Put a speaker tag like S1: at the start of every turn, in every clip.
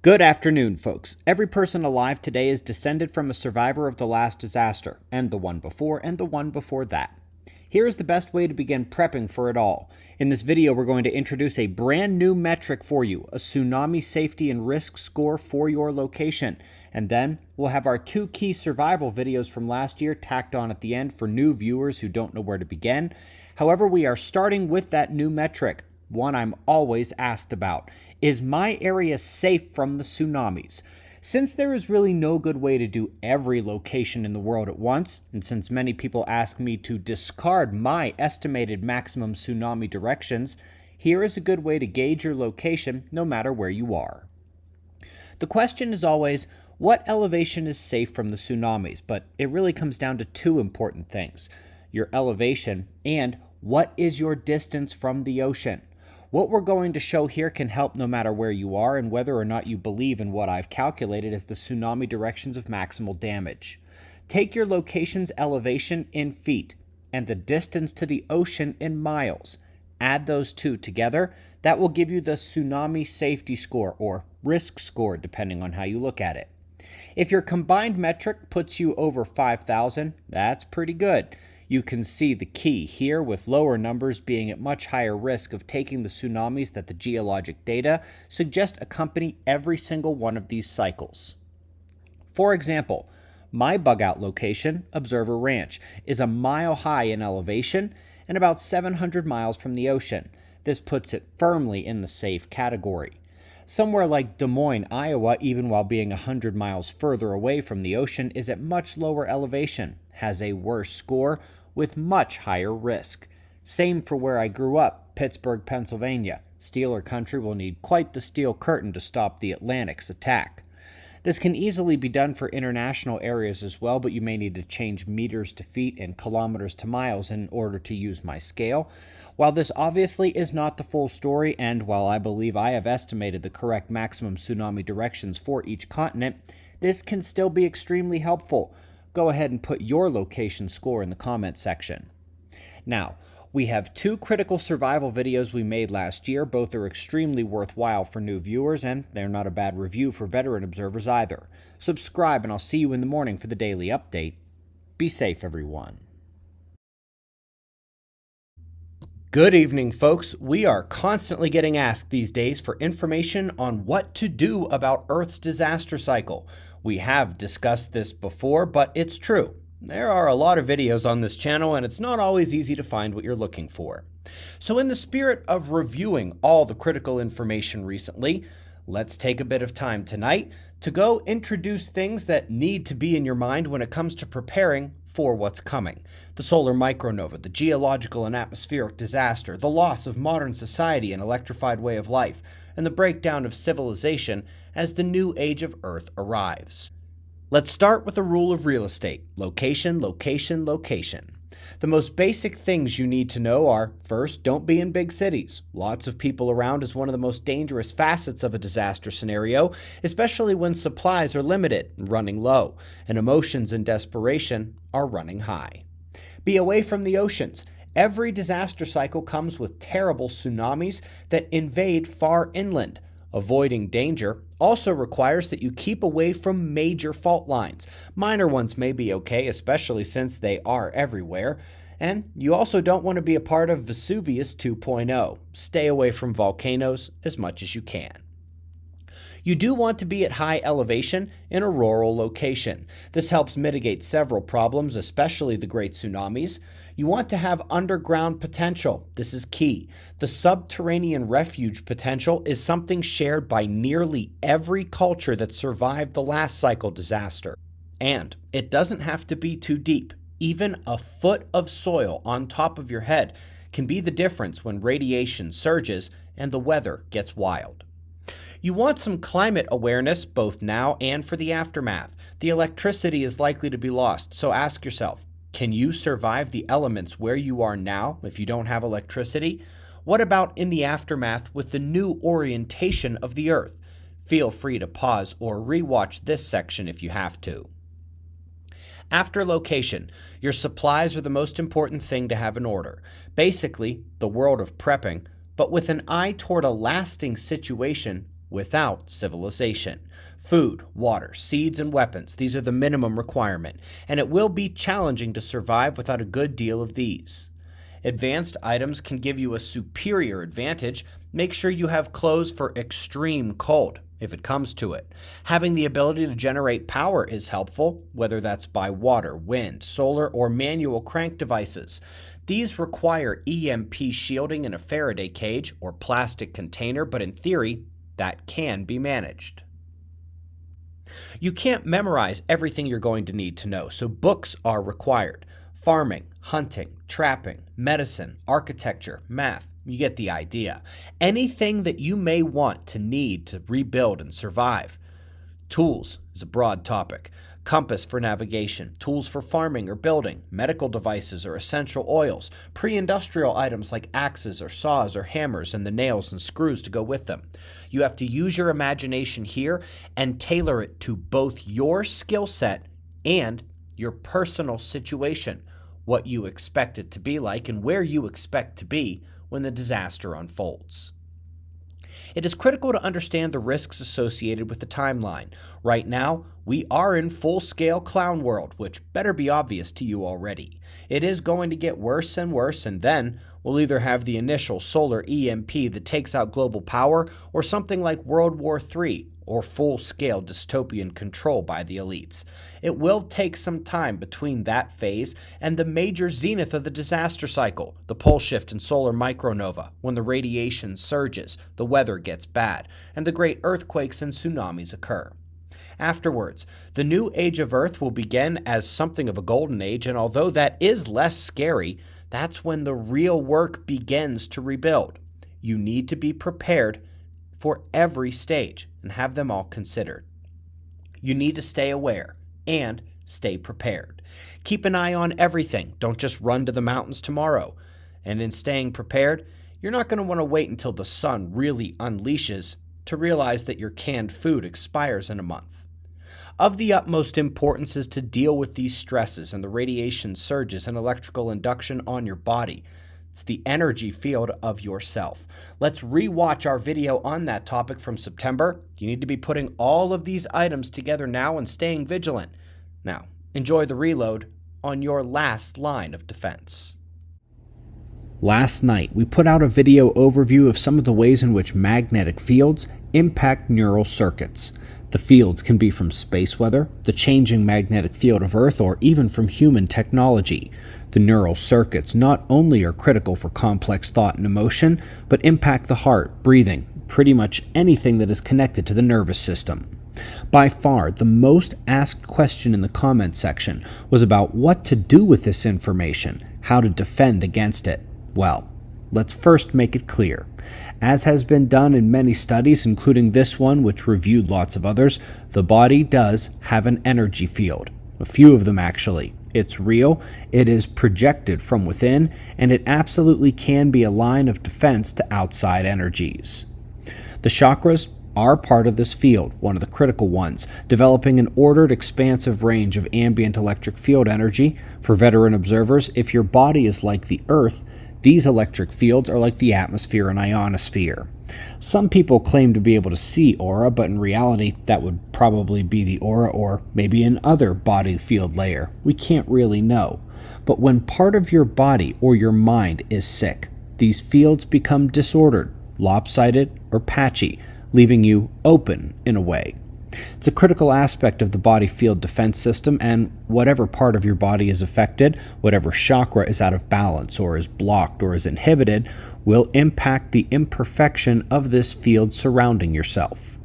S1: Good afternoon, folks. Every person alive today is descended from a survivor of the last disaster, and the one before, and the one before that. Here is the best way to begin prepping for it all. In this video, we're going to introduce a brand new metric for you, a tsunami safety and risk score for your location. And then we'll have our two key survival videos from last year tacked on at the end for new viewers who don't know where to begin. However, we are starting with that new metric, one I'm always asked about. Is my area safe from the tsunamis? Since there is really no good way to do every location in the world at once, and since many people ask me to discard my estimated maximum tsunami directions, here is a good way to gauge your location no matter where you are. The question is always, what elevation is safe from the tsunamis? But it really comes down to two important things: your elevation and what is your distance from the ocean. What we're going to show here can help no matter where you are and whether or not you believe in what I've calculated as the tsunami directions of maximal damage. Take your location's elevation in feet and the distance to the ocean in miles. Add those two together. That will give you the tsunami safety score, or risk score, depending on how you look at it. If your combined metric puts you over 5,000, that's pretty good. You can see the key here, with lower numbers being at much higher risk of taking the tsunamis that the geologic data suggest accompany every single one of these cycles. For example, my bug-out location, Observer Ranch, is a mile high in elevation and about 700 miles from the ocean. This puts it firmly in the safe category. Somewhere like Des Moines, Iowa, even while being 100 miles further away from the ocean, is at much lower elevation, has a worse score, with much higher risk. Same for where I grew up, Pittsburgh, Pennsylvania. Steeler country will need quite the steel curtain to stop the Atlantic's attack. This can easily be done for international areas as well, but you may need to change meters to feet and kilometers to miles in order to use my scale. While this obviously is not the full story, and while I believe I have estimated the correct maximum tsunami directions for each continent, this can still be extremely helpful. Go ahead and put your location score in the comment section. Now, we have two critical survival videos we made last year. Both are extremely worthwhile for new viewers, and they're not a bad review for veteran observers either. Subscribe, and I'll see you in the morning for the daily update. Be safe, everyone. Good evening, folks. We are constantly getting asked these days for information on what to do about Earth's disaster cycle. We have discussed this before, but it's true. There are a lot of videos on this channel, and it's not always easy to find what you're looking for. So in the spirit of reviewing all the critical information recently, let's take a bit of time tonight to go introduce things that need to be in your mind when it comes to preparing for what's coming. The solar micronova, the geological and atmospheric disaster, the loss of modern society and electrified way of life, and the breakdown of civilization as the new age of Earth arrives. Let's start with the rule of real estate: location, location, location. The most basic things you need to know are, first, don't be in big cities. Lots of people around is one of the most dangerous facets of a disaster scenario, especially when supplies are limited, running low, and emotions and desperation are running high. Be away from the oceans. Every disaster cycle comes with terrible tsunamis that invade far inland. Avoiding danger also requires that you keep away from major fault lines. Minor ones may be okay, especially since they are everywhere. And you also don't want to be a part of Vesuvius 2.0. Stay away from volcanoes as much as you can. You do want to be at high elevation in a rural location. This helps mitigate several problems, especially the great tsunamis. You want to have underground potential. This is key. The subterranean refuge potential is something shared by nearly every culture that survived the last cycle disaster. And it doesn't have to be too deep. Even a foot of soil on top of your head can be the difference when radiation surges and the weather gets wild. You want some climate awareness both now and for the aftermath. The electricity is likely to be lost, so ask yourself, can you survive the elements where you are now if you don't have electricity? What about in the aftermath with the new orientation of the Earth? Feel free to pause or rewatch this section if you have to. After location, your supplies are the most important thing to have in order. Basically, the world of prepping, but with an eye toward a lasting situation without civilization. Food, water, seeds, and weapons, these are the minimum requirement, and it will be challenging to survive without a good deal of these. Advanced items can give you a superior advantage. Make sure you have clothes for extreme cold, if it comes to it. Having the ability to generate power is helpful, whether that's by water, wind, solar, or manual crank devices. These require EMP shielding in a Faraday cage or plastic container, but in theory, that can be managed. You can't memorize everything you're going to need to know, so books are required. Farming, hunting, trapping, medicine, architecture, math, you get the idea. Anything that you may want to need to rebuild and survive. Tools is a broad topic. Compass for navigation, tools for farming or building, medical devices or essential oils, pre-industrial items like axes or saws or hammers, and the nails and screws to go with them. You have to use your imagination here and tailor it to both your skill set and your personal situation, what you expect it to be like and where you expect to be when the disaster unfolds. It is critical to understand the risks associated with the timeline. Right now, we are in full-scale clown world, which better be obvious to you already. It is going to get worse and worse, and then we'll either have the initial solar EMP that takes out global power, or something like World War III, or full-scale dystopian control by the elites. It will take some time between that phase and the major zenith of the disaster cycle, the pole shift in solar micronova, when the radiation surges, the weather gets bad, and the great earthquakes and tsunamis occur. Afterwards, the new age of Earth will begin as something of a golden age, and although that is less scary, that's when the real work begins to rebuild. You need to be prepared for every stage and have them all considered. You need to stay aware and stay prepared. Keep an eye on everything. Don't just run to the mountains tomorrow. And in staying prepared, you're not going to want to wait until the sun really unleashes to realize that your canned food expires in a month. Of the utmost importance is to deal with these stresses and the radiation surges and electrical induction on your body. It's the energy field of yourself. Let's rewatch our video on that topic from September. You need to be putting all of these items together now and staying vigilant. Now, enjoy the reload on your last line of defense. Last night, we put out a video overview of some of the ways in which magnetic fields impact neural circuits. The fields can be from space weather, the changing magnetic field of Earth, or even from human technology. The neural circuits not only are critical for complex thought and emotion, but impact the heart, breathing, pretty much anything that is connected to the nervous system. By far, the most asked question in the comment section was about what to do with this information, how to defend against it. Well, let's first make it clear. As has been done in many studies, including this one, which reviewed lots of others, the body does have an energy field. A few of them, actually. It's real, it is projected from within, and it absolutely can be a line of defense to outside energies. The chakras are part of this field, one of the critical ones, developing an ordered, expansive range of ambient electric field energy. For veteran observers, if your body is like the Earth, these electric fields are like the atmosphere and ionosphere. Some people claim to be able to see aura, but in reality, that would probably be the aura or maybe another body field layer. We can't really know. But when part of your body or your mind is sick, these fields become disordered, lopsided, or patchy, leaving you open in a way. It's a critical aspect of the body field defense system, and whatever part of your body is affected, whatever chakra is out of balance or is blocked or is inhibited, will impact the imperfection of this field surrounding yourself.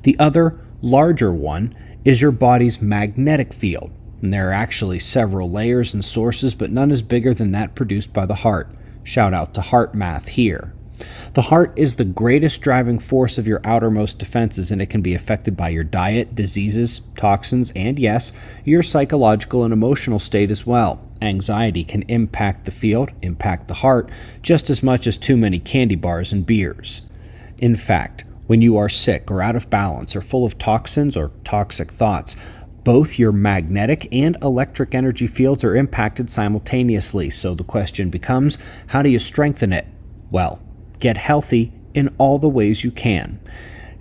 S1: The other, larger one is your body's magnetic field, and there are actually several layers and sources, but none is bigger than that produced by the heart. Shout out to HeartMath here. The heart is the greatest driving force of your outermost defenses, and it can be affected by your diet, diseases, toxins, and yes, your psychological and emotional state as well. Anxiety can impact the field, impact the heart, just as much as too many candy bars and beers. In fact, when you are sick or out of balance or full of toxins or toxic thoughts, both your magnetic and electric energy fields are impacted simultaneously, so the question becomes, how do you strengthen it? Well, get healthy in all the ways you can.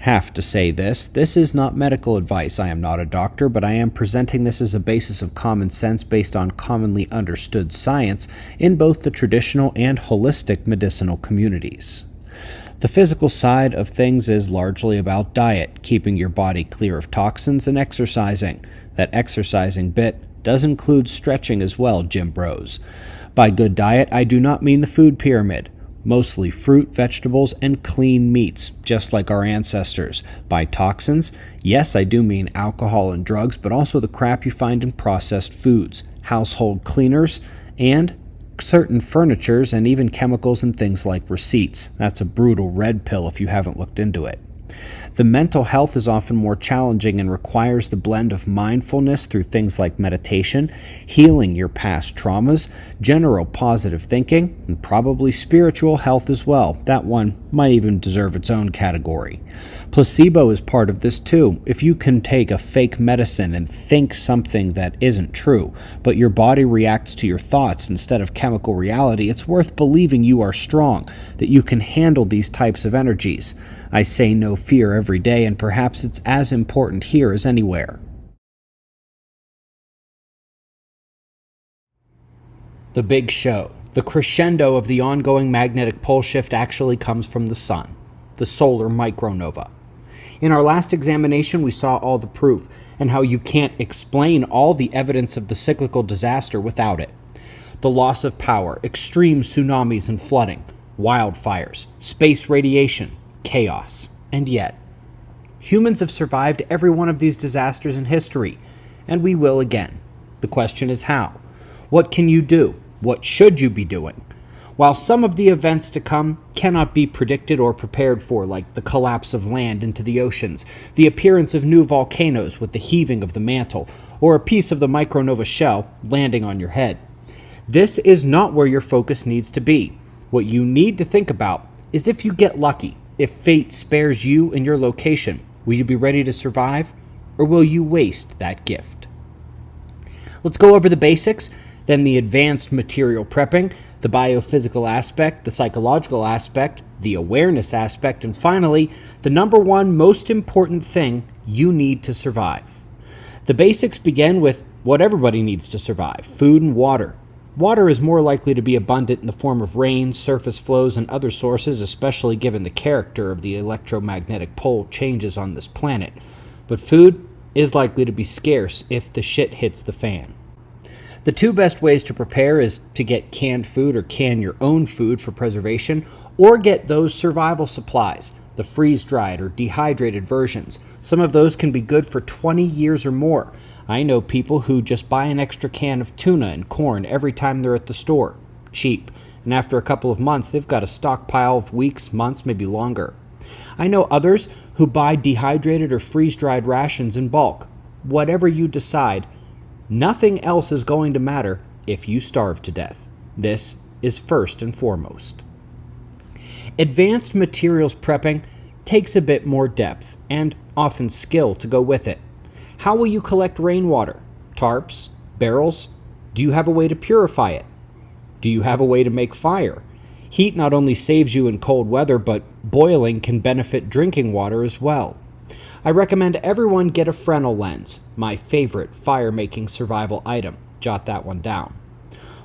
S1: Have to say this is not medical advice. I am not a doctor, but I am presenting this as a basis of common sense based on commonly understood science in both the traditional and holistic medicinal communities. The physical side of things is largely about diet, keeping your body clear of toxins, and exercising. That exercising bit does include stretching as well, gym bros. By good diet, I do not mean the food pyramid. Mostly fruit, vegetables, and clean meats, just like our ancestors. By toxins, yes, I do mean alcohol and drugs, but also the crap you find in processed foods, household cleaners, and certain furnitures, and even chemicals and things like receipts. That's a brutal red pill if you haven't looked into it. The mental health is often more challenging and requires the blend of mindfulness through things like meditation, healing your past traumas, general positive thinking, and probably spiritual health as well. That one might even deserve its own category. Placebo is part of this too. If you can take a fake medicine and think something that isn't true, but your body reacts to your thoughts instead of chemical reality, it's worth believing you are strong, that you can handle these types of energies. I say no fear every day, and perhaps it's as important here as anywhere. The big show, the crescendo of the ongoing magnetic pole shift actually comes from the sun, the solar micronova. In our last examination, we saw all the proof and how you can't explain all the evidence of the cyclical disaster without it. The loss of power, extreme tsunamis and flooding, wildfires, space radiation, chaos. And yet, humans have survived every one of these disasters in history, and we will again. The question is how? What can you do? What should you be doing? While some of the events to come cannot be predicted or prepared for, like the collapse of land into the oceans, the appearance of new volcanoes with the heaving of the mantle, or a piece of the micronova shell landing on your head, this is not where your focus needs to be. What you need to think about is if you get lucky, if fate spares you and your location, will you be ready to survive, or will you waste that gift? Let's go over the basics, then the advanced material prepping, the biophysical aspect, the psychological aspect, the awareness aspect, and finally, the number one most important thing you need to survive. The basics begin with what everybody needs to survive: food and water. Water is more likely to be abundant in the form of rain, surface flows, and other sources, especially given the character of the electromagnetic pole changes on this planet. But food is likely to be scarce if the shit hits the fan. The two best ways to prepare is to get canned food or can your own food for preservation, or get those survival supplies, the freeze-dried or dehydrated versions. Some of those can be good for 20 years or more. I know people who just buy an extra can of tuna and corn every time they're at the store. Cheap. And after a couple of months, they've got a stockpile of weeks, months, maybe longer. I know others who buy dehydrated or freeze-dried rations in bulk. Whatever you decide, nothing else is going to matter if you starve to death. This is first and foremost. Advanced materials prepping takes a bit more depth and often skill to go with it. How will you collect rainwater? Tarps? Barrels? Do you have a way to purify it? Do you have a way to make fire? Heat not only saves you in cold weather, but boiling can benefit drinking water as well. I recommend everyone get a Fresnel lens, my favorite fire-making survival item. Jot that one down.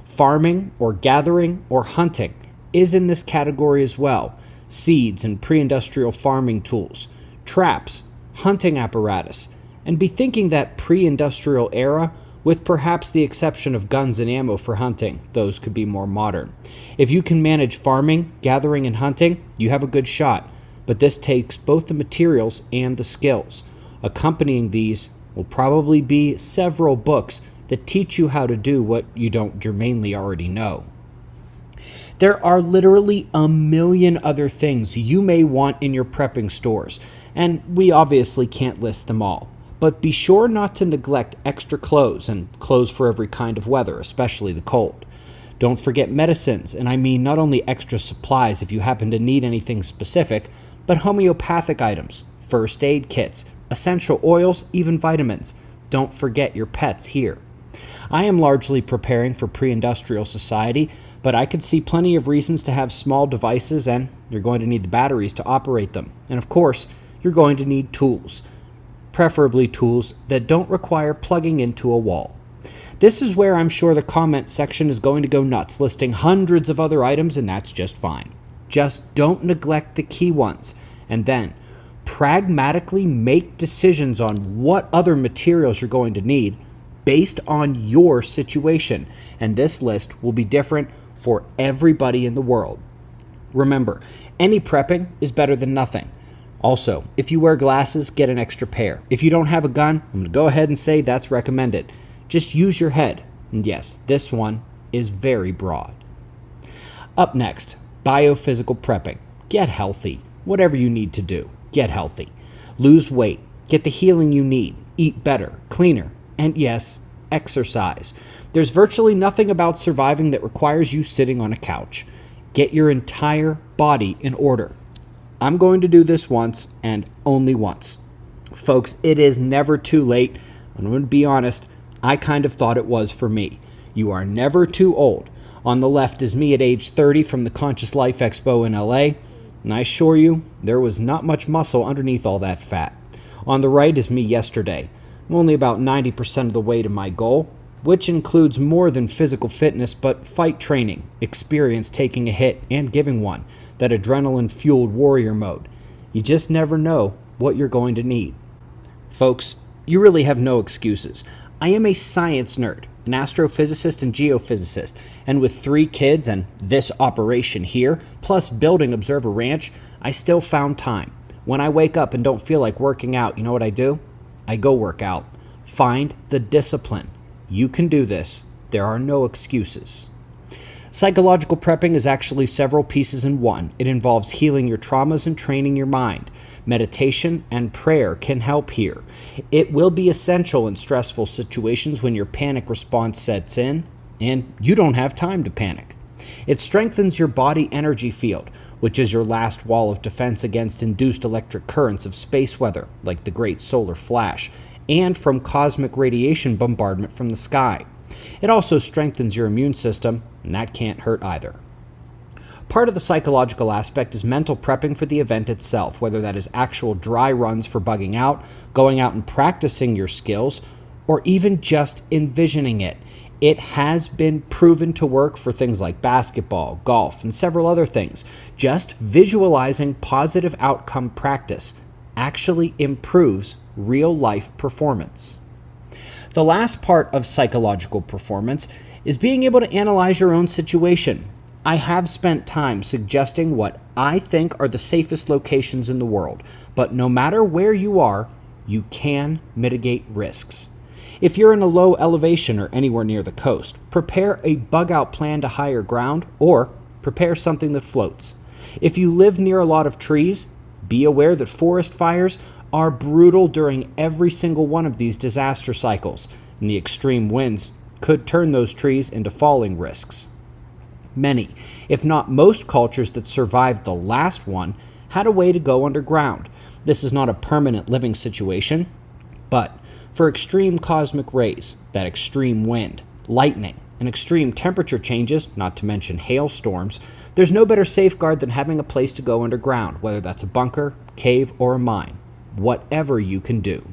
S1: Farming or gathering or hunting is in this category as well. Seeds and pre-industrial farming tools, traps, hunting apparatus, and be thinking that pre-industrial era, with perhaps the exception of guns and ammo for hunting. Those could be more modern. If you can manage farming, gathering, and hunting, you have a good shot, but this takes both the materials and the skills. Accompanying these will probably be several books that teach you how to do what you don't germanely already know. There are literally a million other things you may want in your prepping stores, and we obviously can't list them all. But be sure not to neglect extra clothes and clothes for every kind of weather, especially the cold. Don't forget medicines, and I mean not only extra supplies if you happen to need anything specific, but homeopathic items, first aid kits, essential oils, even vitamins. Don't forget your pets here. I am largely preparing for pre-industrial society, but I could see plenty of reasons to have small devices, and you're going to need the batteries to operate them. And of course, you're going to need tools, preferably tools that don't require plugging into a wall. This is where I'm sure the comment section is going to go nuts, listing hundreds of other items, and that's just fine. Just don't neglect the key ones, and then pragmatically make decisions on what other materials you're going to need based on your situation. And this list will be different for everybody in the world. Remember, any prepping is better than nothing. Also, if you wear glasses, get an extra pair. If you don't have a gun, I'm going to go ahead and say that's recommended. Just use your head. And yes, this one is very broad. Up next, biophysical prepping. Get healthy. Whatever you need to do, get healthy. Lose weight. Get the healing you need. Eat better, cleaner, and yes, exercise. There's virtually nothing about surviving that requires you sitting on a couch. Get your entire body in order. I'm going to do this once and only once. Folks, it is never too late. I'm going to be honest, I kind of thought it was for me. You are never too old. On the left is me at age 30 from the Conscious Life Expo in LA, and I assure you, there was not much muscle underneath all that fat. On the right is me yesterday. I'm only about 90% of the way to my goal, which includes more than physical fitness, but fight training, experience taking a hit and giving one, that adrenaline-fueled warrior mode. You just never know what you're going to need. Folks, you really have no excuses. I am a science nerd, an astrophysicist and geophysicist, and with 3 kids and this operation here, plus building Observer Ranch, I still found time. When I wake up and don't feel like working out, you know what I do? I go work out. Find the discipline. You can do this. There are no excuses. Psychological prepping is actually several pieces in one. It involves healing your traumas and training your mind. Meditation and prayer can help here. It will be essential in stressful situations when your panic response sets in and you don't have time to panic. It strengthens your body energy field, which is your last wall of defense against induced electric currents of space weather, like the Great Solar Flash, and from cosmic radiation bombardment from the sky. It also strengthens your immune system, and that can't hurt either. Part of the psychological aspect is mental prepping for the event itself, whether that is actual dry runs for bugging out, going out and practicing your skills, or even just envisioning it. It has been proven to work for things like basketball, golf, and several other things. Just visualizing positive outcome practice actually improves real-life performance. The last part of psychological performance is being able to analyze your own situation. I have spent time suggesting what I think are the safest locations in the world, but no matter where you are, you can mitigate risks. If you're in a low elevation or anywhere near the coast, prepare a bug-out plan to higher ground or prepare something that floats. If you live near a lot of trees, be aware that forest fires are brutal during every single one of these disaster cycles, and the extreme winds could turn those trees into falling risks. Many, if not most cultures that survived the last one had a way to go underground. This is not a permanent living situation, but for extreme cosmic rays, that extreme wind, lightning, and extreme temperature changes, not to mention hailstorms, there's no better safeguard than having a place to go underground, whether that's a bunker, cave, or a mine. Whatever you can do.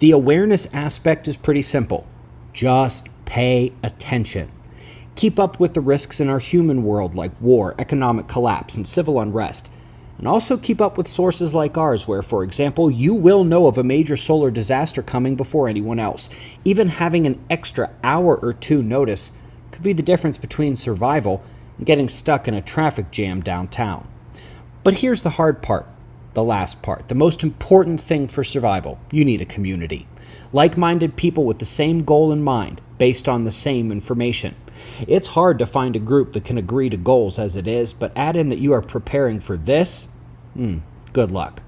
S1: The awareness aspect is pretty simple. Just pay attention. Keep up with the risks in our human world like war, economic collapse, and civil unrest. And also keep up with sources like ours where, for example, you will know of a major solar disaster coming before anyone else. Even having an extra hour or 2 notice could be the difference between survival and getting stuck in a traffic jam downtown. But here's the hard part. The last part, the most important thing for survival. You need a community. Like-minded people with the same goal in mind, based on the same information. It's hard to find a group that can agree to goals as it is, but add in that you are preparing for this, good luck.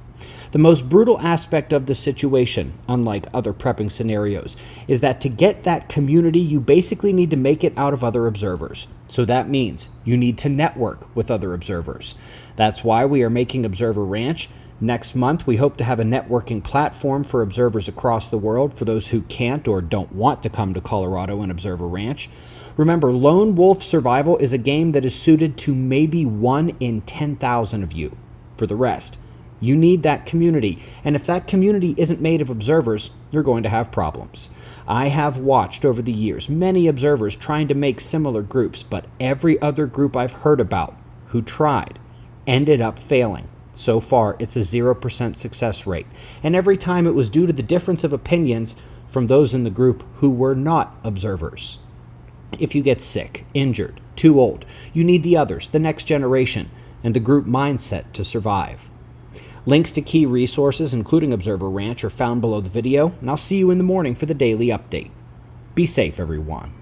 S1: The most brutal aspect of the situation, unlike other prepping scenarios, is that to get that community, you basically need to make it out of other observers. So that means you need to network with other observers. That's why we are making Observer Ranch. Next month, we hope to have a networking platform for observers across the world for those who can't or don't want to come to Colorado and Observer Ranch. Remember, Lone Wolf Survival is a game that is suited to maybe 1 in 10,000 of you. For the rest, you need that community, and if that community isn't made of observers, you're going to have problems. I have watched over the years many observers trying to make similar groups, but every other group I've heard about who tried ended up failing. So far, it's a 0% success rate, and every time it was due to the difference of opinions from those in the group who were not observers. If you get sick, injured, too old, you need the others, the next generation, and the group mindset to survive. Links to key resources, including Observer Ranch, are found below the video, and I'll see you in the morning for the daily update. Be safe, everyone.